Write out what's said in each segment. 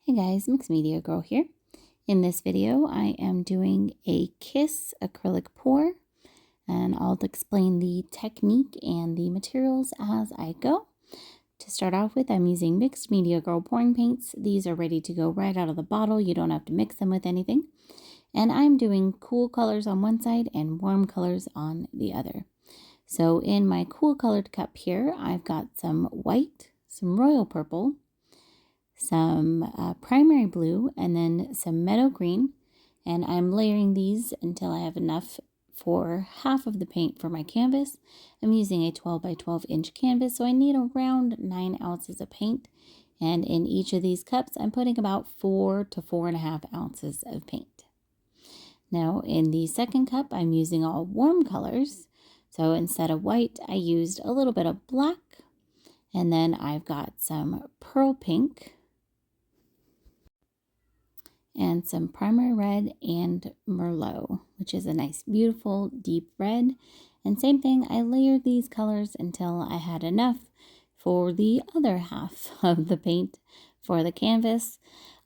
Hey guys, Mixed Media Girl here. In this video, I am doing a Kiss acrylic pour, and I'll explain the technique and the materials as I go. To start off with, I'm using Mixed Media Girl pouring paints. These are ready to go right out of the bottle. You don't have to mix them with anything. And I'm doing cool colors on one side and warm colors on the other. So in my cool colored cup here, I've got some white, some royal purple, some primary blue, and then some meadow green. And I'm layering these until I have enough for half of the paint for my canvas. I'm using a 12 by 12 inch canvas, so I need around 9 ounces of paint. And in each of these cups, I'm putting about 4 to 4.5 ounces of paint. Now in the second cup, I'm using all warm colors. So instead of white, I used a little bit of black, and then I've got some pearl pink, and some primary red and merlot, which is a nice, beautiful, deep red. And same thing, I layered these colors until I had enough for the other half of the paint for the canvas.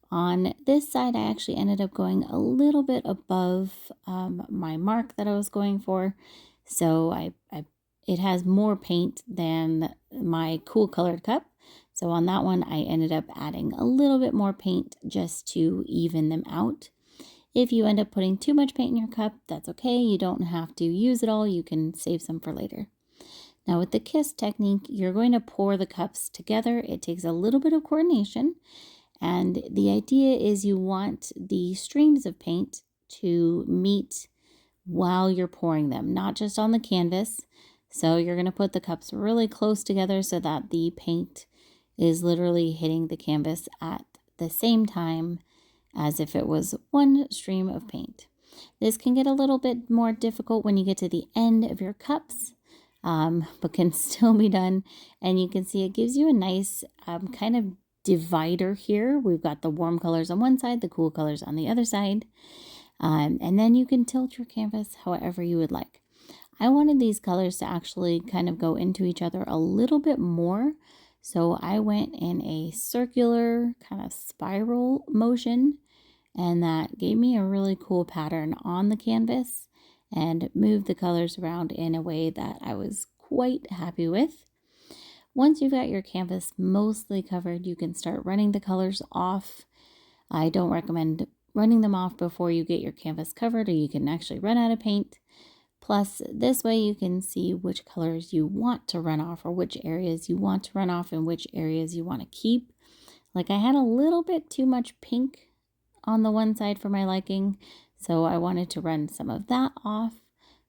On this side, I actually ended up going a little bit above my mark that I was going for. So it has more paint than my cool colored cup. So on that one, I ended up adding a little bit more paint just to even them out. If you end up putting too much paint in your cup, that's okay. You don't have to use it all. You can save some for later. Now with the Kiss technique, you're going to pour the cups together. It takes a little bit of coordination. And the idea is you want the streams of paint to meet while you're pouring them, not just on the canvas. So you're going to put the cups really close together so that the paint is literally hitting the canvas at the same time as if it was one stream of paint. This can get a little bit more difficult when you get to the end of your cups, but can still be done. And you can see it gives you a nice kind of divider here. We've got the warm colors on one side, the cool colors on the other side. And then you can tilt your canvas however you would like. I wanted these colors to actually kind of go into each other a little bit more. So I went in a circular kind of spiral motion, and that gave me a really cool pattern on the canvas and moved the colors around in a way that I was quite happy with. Once you've got your canvas mostly covered, you can start running the colors off. I don't recommend running them off before you get your canvas covered, or you can actually run out of paint. Plus, this way you can see which colors you want to run off, or which areas you want to run off and which areas you want to keep. Like I had a little bit too much pink on the one side for my liking, so I wanted to run some of that off,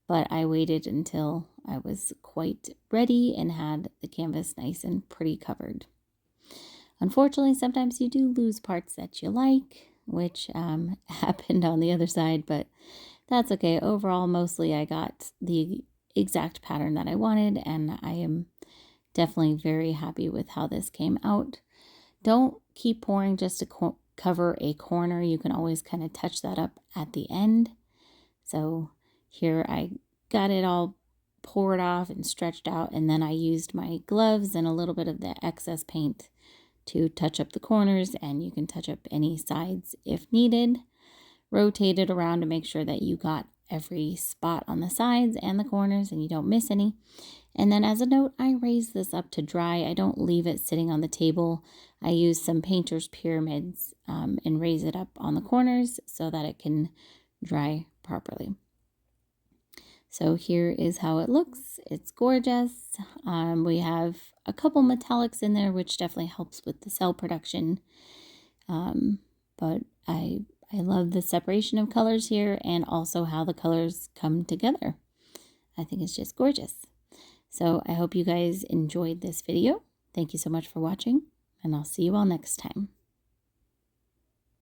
but I waited until I was quite ready and had the canvas nice and pretty covered. Unfortunately, sometimes you do lose parts that you like, which happened on the other side, but that's okay. Overall, mostly I got the exact pattern that I wanted, and I am definitely very happy with how this came out. Don't keep pouring just to cover a corner. You can always kind of touch that up at the end. So here I got it all poured off and stretched out, and then I used my gloves and a little bit of the excess paint to touch up the corners, and you can touch up any sides if needed. Rotate it around to make sure that you got every spot on the sides and the corners and you don't miss any. And then as a note, I raise this up to dry. I don't leave it sitting on the table. I use some painter's pyramids and raise it up on the corners so that it can dry properly. So here is how it looks. It's gorgeous. We have a couple metallics in there, which definitely helps with the cell production. But I love the separation of colors here and also how the colors come together. I think it's just gorgeous. So I hope you guys enjoyed this video. Thank you so much for watching, and I'll see you all next time.